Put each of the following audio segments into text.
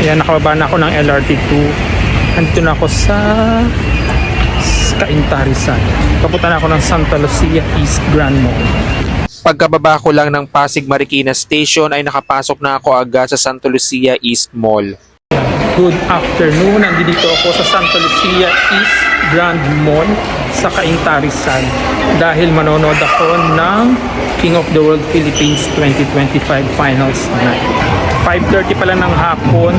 Ayan, nakababa na ako ng LRT2. Andito na ako sa Cainta Rizal. Papunta na ako ng Santa Lucia East Grand Mall. Pagkababa ko lang ng Pasig Marikina Station ay nakapasok na ako agad sa Santa Lucia East Mall. Good afternoon. Nandito ako sa Santa Lucia East Grand Mall sa Cainta Rizal dahil manonood ako ng King of the World Philippines 2025 Finals Night. 5:30 pala ng hapon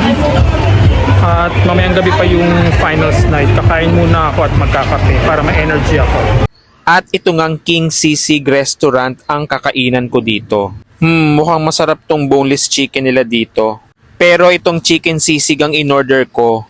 at mamayang gabi pa yung Finals Night. Kakain muna ako at magkakape para ma-energy ako. At ito ngang King Sisig Restaurant ang kakainan ko dito. Mukhang masarap tong boneless chicken nila dito. Pero itong chicken sisig ang in-order ko.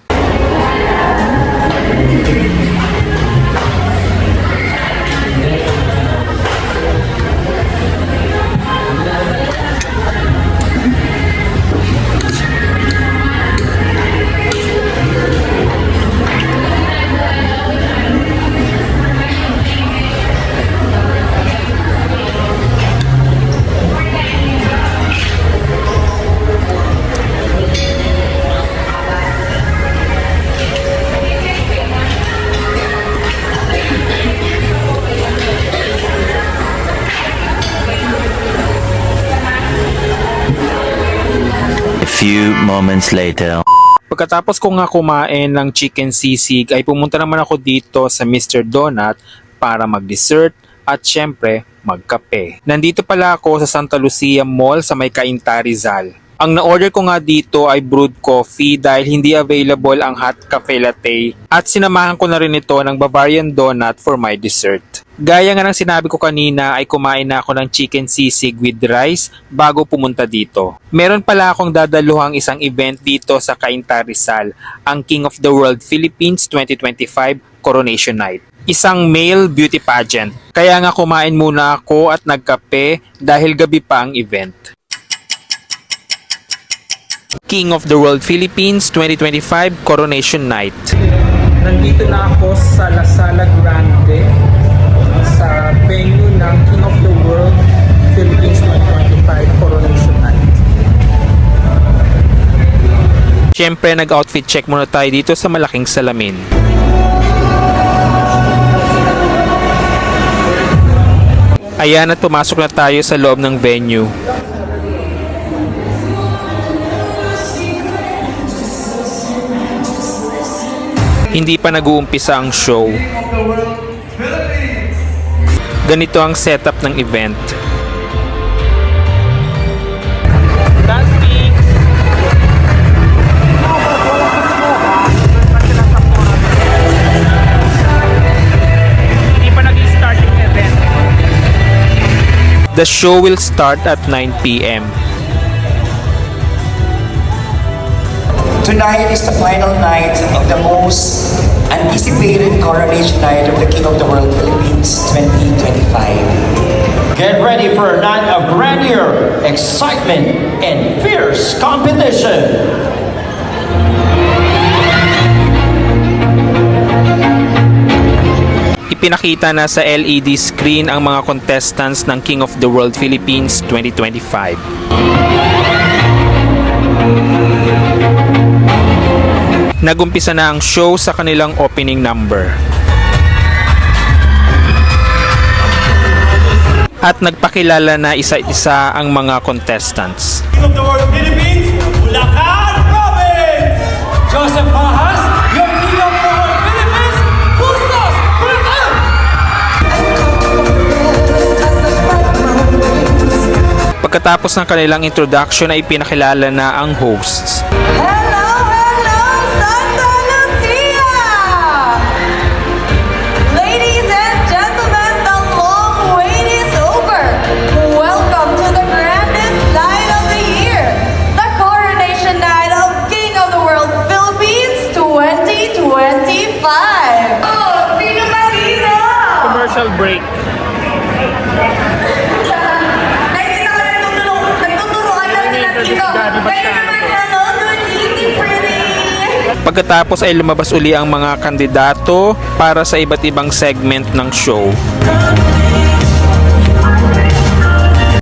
Few moments later. Pagkatapos ko nga kumain ng chicken sisig ay pumunta naman ako dito sa Mr. Donut para mag-dessert at syempre magkape. Nandito pala ako sa Santa Lucia Mall sa may Cainta Rizal. Ang na-order ko nga dito ay brewed coffee dahil hindi available ang hot cafe latte at sinamahan ko na rin ito ng Bavarian Donut for my dessert. Gaya nga ng sinabi ko kanina ay kumain na ako ng chicken sisig with rice bago pumunta dito. Meron pala akong dadaluhang isang event dito sa Cainta Rizal, ang King of the World Philippines 2025 Coronation Night. Isang male beauty pageant. Kaya nga kumain muna ako at nagkape dahil gabi pa ang event. King of the World Philippines 2025 Coronation Night. Nandito na ako sa La Sala Grande sa venue ng King of the World Philippines 2025 Coronation Night. Siyempre nag-outfit check muna tayo dito sa malaking salamin. Ayan at pumasok na tayo sa loob ng venue. Hindi pa nag-uumpisa ang show. Ganito ang setup ng event. Hindi pa nag-start yung event. The show will start at 9 p.m. Tonight is the final night of the most anticipated coronation night of the King of the World Philippines 2025. Get ready for a night of grandeur, excitement, and fierce competition. Ipinakita na sa LED screen ang mga contestants ng King of the World Philippines 2025. Nagumpisa na ang show sa kanilang opening number. At nagpakilala na isa-isa ang mga contestants. King of the World Philippines, Bulacan Province! Joseph Bahas, your King of the World Philippines, Bustos, Bulacan! Pagkatapos ng kanilang introduction ay pinakilala na ang hosts. Commercial break. Pagkatapos ay lumabas uli ang mga kandidato para sa iba't ibang segment ng show.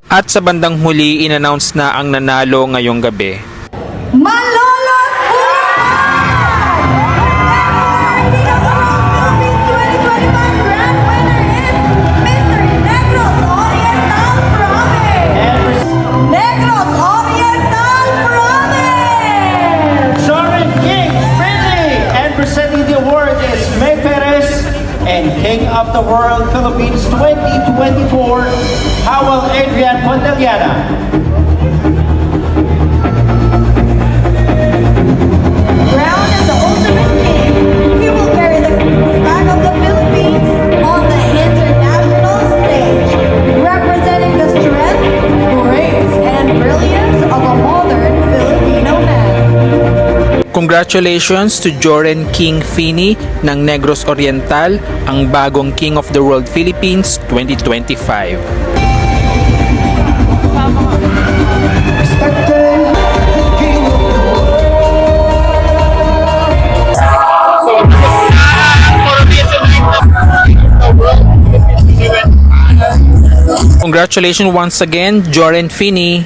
At sa bandang huli, in-announce na ang nanalo ngayong gabi. Malolos the World Philippines 2024, Howell Adrian Ponteliana. Crowned as the ultimate king, he will carry the flag of the Philippines on the international stage, representing the strength, grace, and brilliance of a modern Filipino man. Congratulations to Joren King Fini ng Negros Oriental, ang bagong King of the World Philippines 2025. Congratulations once again, Joren Fini.